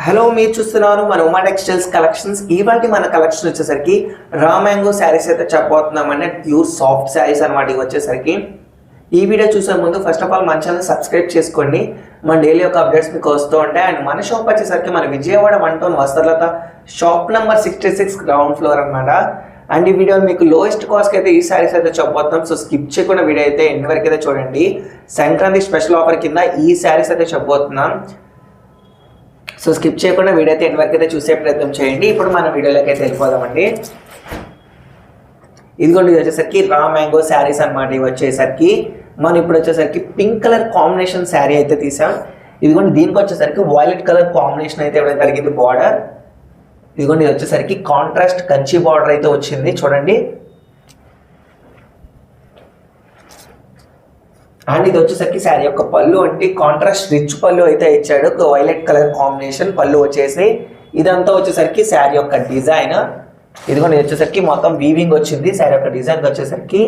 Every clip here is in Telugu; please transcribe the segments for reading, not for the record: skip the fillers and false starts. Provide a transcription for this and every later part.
హలో, మీరు చూస్తున్నారు మన ఉమా టెక్స్టైల్స్ కలెక్షన్స్. ఇవాళ మన కలెక్షన్ వచ్చేసరికి రా మ్యాంగో శారీస్ అయితే చెప్పబోతున్నామంటే ప్యూర్ సాఫ్ట్ శారీస్ అనమాట. ఇవి వచ్చేసరికి ఈ వీడియో చూసే ముందు ఫస్ట్ ఆఫ్ ఆల్ మన ఛానల్ సబ్స్క్రైబ్ చేసుకోండి. మన డైలీ యొక్క అప్డేట్స్ మీకు వస్తూ ఉంటాయి. అండ్ మన షాప్ వచ్చేసరికి మన Vijayawada 1 town Vastralatha shop number 66 ground floor అనమాట. అండ్ ఈ వీడియో మీకు లోయెస్ట్ కాస్ట్ అయితే ఈ శారీస్ అయితే చెప్పబోతున్నాం. సో స్కిప్ చేయకుండా వీడియో అయితే ఎండ్ వరకు అయితే చూడండి. సంక్రాంతి స్పెషల్ ఆఫర్ కింద ఈ శారీస్ అయితే చెప్పబోతున్నాం. సో స్కిప్ చేయకుండా వీడియో అయితే ఎండ్ వరకు అయితే చూసే ప్రయత్నం చేయండి. ఇప్పుడు మన వీడియోలోకి అయితే వెళ్ళిపోదామండి. ఇదిగోండి, ఇది వచ్చేసరికి రా మ్యాంగో శారీస్ అనమాట. ఇవి వచ్చేసరికి మనం ఇప్పుడు వచ్చేసరికి పింక్ కలర్ కాంబినేషన్ శారీ అయితే తీసాం. ఇదిగోండి, దీనికి వచ్చేసరికి వైలెట్ కలర్ కాంబినేషన్ అయితే ఇవ్వడం జరిగింది బార్డర్. ఇదిగోండి, ఇది వచ్చేసరికి కాంట్రాస్ట్ కంచి బార్డర్ అయితే వచ్చింది చూడండి. అండ్ ఇది వచ్చేసరికి శారీ యొక్క పళ్ళు అంటే కాంట్రాస్ట్ రిచ్ పళ్ళు అయితే ఇచ్చాడు. వైలెట్ కలర్ కాంబినేషన్ పళ్ళు వచ్చేసి ఇదంతా వచ్చేసరికి శారీ యొక్క డిజైన్. ఇదిగోండి, ఇది వచ్చేసరికి మొత్తం వీవింగ్ వచ్చింది. శారీ యొక్క డిజైన్ వచ్చేసరికి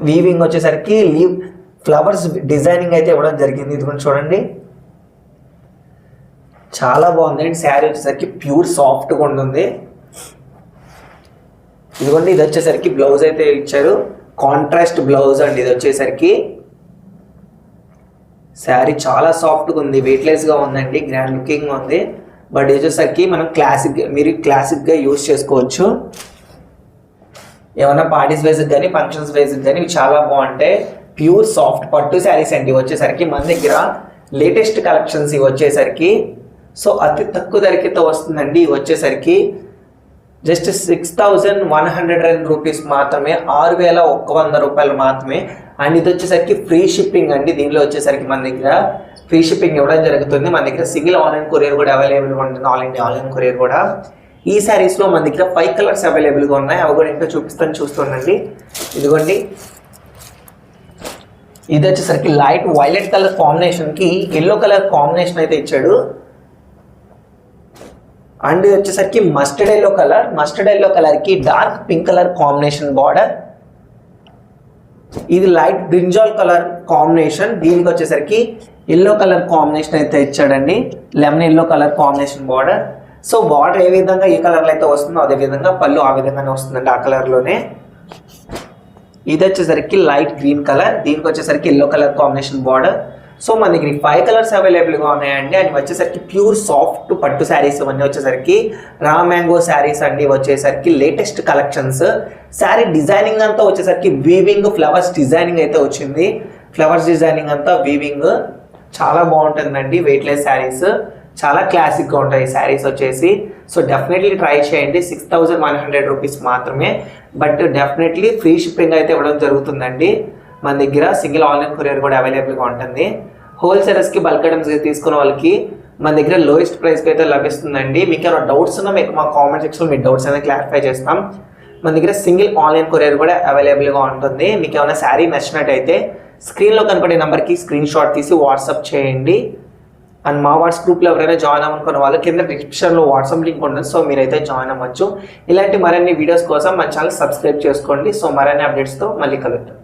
వీవింగ్ వచ్చేసరికి లీవ్ ఫ్లవర్స్ డిజైనింగ్ అయితే ఇవ్వడం జరిగింది. ఇదిగోండి చూడండి, చాలా బాగుంది. అండ్ శారీ వచ్చేసరికి ప్యూర్ సాఫ్ట్గా ఉంటుంది. ఇదిగోండి, ఇది వచ్చేసరికి బ్లౌజ్ అయితే ఇచ్చారు, కాంట్రాస్ట్ బ్లౌజ్ అండి. ఇది వచ్చేసరికి శారీ చాలా సాఫ్ట్గా ఉంది, వెయిట్లెస్గా ఉందండి, గ్రాండ్ లుకింగ్ ఉంది. బట్ ఇది వచ్చేసరికి మనం మీరు క్లాసిక్గా యూజ్ చేసుకోవచ్చు. ఏమైనా పార్టీస్ వేస్కి కానీ ఫంక్షన్స్ వేస్కి కానీ ఇవి చాలా బాగుంటాయి. ప్యూర్ సాఫ్ట్ పట్టు శారీస్ అండి. వచ్చేసరికి మన దగ్గర లేటెస్ట్ కలెక్షన్స్ ఇవి వచ్చేసరికి సో అతి తక్కువ ధరకితో వస్తుందండి. ఇవి వచ్చేసరికి జస్ట్ 6100 రూపీస్ మాత్రమే, 6100 రూపాయలు మాత్రమే. అండ్ ఇది వచ్చేసరికి ఫ్రీ షిప్పింగ్ అండి. దీనిలో వచ్చేసరికి మన దగ్గర ఫ్రీ షిప్పింగ్ ఇవ్వడం జరుగుతుంది. మన దగ్గర సింగిల్ ఆన్లైన్ కొరియర్ కూడా అవైలబుల్గా ఉంటుంది, ఆల్ ఇండియా ఆన్లైన్ కొరియర్ కూడా. ఈ శారీస్లో మన దగ్గర 5 కలర్స్ అవైలబుల్గా ఉన్నాయి. అవి కూడా ఇంకా చూస్తుండండి. ఇదిగోండి, ఇది వచ్చేసరికి లైట్ వైలెట్ కలర్ కాంబినేషన్కి ఎల్లో కలర్ కాంబినేషన్ అయితే ఇచ్చాడు. అండ్ ఇది వచ్చేసరికి మస్టర్డ్ ఎల్లో కలర్కి dark pink colour combination border. ఇది లైట్ బ్రింజాల్ కలర్ కాంబినేషన్, దీనికి వచ్చేసరికి ఎల్లో కలర్ కాంబినేషన్ అయితే ఇచ్చాడండి, lemon yellow colour combination border. So border ఏ విధంగా ఈ కలర్లో అయితే వస్తుందో అదే విధంగా పళ్ళు ఆ విధంగానే వస్తుందండి, ఆ కలర్లోనే. ఇది వచ్చేసరికి లైట్ గ్రీన్ కలర్, దీనికి వచ్చేసరికి yellow colour combination border. So మన దగ్గర 5 కలర్స్ అవైలబుల్గా ఉన్నాయండి. అండ్ వచ్చేసరికి ప్యూర్ సాఫ్ట్ పట్టు శారీస్ ఇవన్నీ వచ్చేసరికి రా మ్యాంగో శారీస్ అండి. వచ్చేసరికి లేటెస్ట్ కలెక్షన్స్. శారీ డిజైనింగ్ అంతా వచ్చేసరికి వీవింగ్ ఫ్లవర్స్ డిజైనింగ్ అయితే వచ్చింది. ఫ్లవర్స్ డిజైనింగ్ అంతా వీవింగ్ చాలా బాగుంటుందండి. వెయిట్లెస్ శారీస్ చాలా క్లాసిక్గా ఉంటాయి శారీస్ వచ్చేసి. సో డెఫినెట్లీ ట్రై చేయండి. 6100 రూపీస్ మాత్రమే. బట్ డెఫినెట్లీ ఫ్రీ షిప్పింగ్ అయితే ఇవ్వడం జరుగుతుందండి. మన దగ్గర సింగిల్ ఆన్లైన్ కొరియర్ కూడా అవైలబుల్గా ఉంటుంది. హోల్సేలర్స్కి బల్క్ ఐటమ్స్ తీసుకున్న వాళ్ళకి మన దగ్గర లోయెస్ట్ ప్రైస్కి అయితే లభిస్తుందండి. మీకు ఏమైనా డౌట్స్ ఉన్నా మీకు మా కామెంట్ సెక్షన్లో మీ డౌట్స్ అనేది క్లారిఫై చేస్తాం. మన దగ్గర సింగిల్ ఆన్లైన్ కొరియర్ కూడా అవైలబుల్గా ఉంటుంది. మీకు ఏమైనా శారీ నచ్చినట్టయితే స్క్రీన్లో కనపడే నెంబర్కి స్క్రీన్ షాట్ తీసి వాట్సాప్ చేయండి. అండ్ మా వాట్సాప్ గ్రూప్లో ఎవరైనా జాయిన్ అవ్వనుకున్న వాళ్ళు కింద డిస్క్రిప్షన్లో వాట్సాప్ లింక్ ఉంటుంది. సో మీరైతే జాయిన్ అవ్వచ్చు. ఇలాంటి మరిన్ని వీడియోస్ కోసం మన ఛానల్ సబ్స్క్రైబ్ చేసుకోండి. సో మరిన్ని అప్డేట్స్తో మళ్ళీ కలుద్దాం.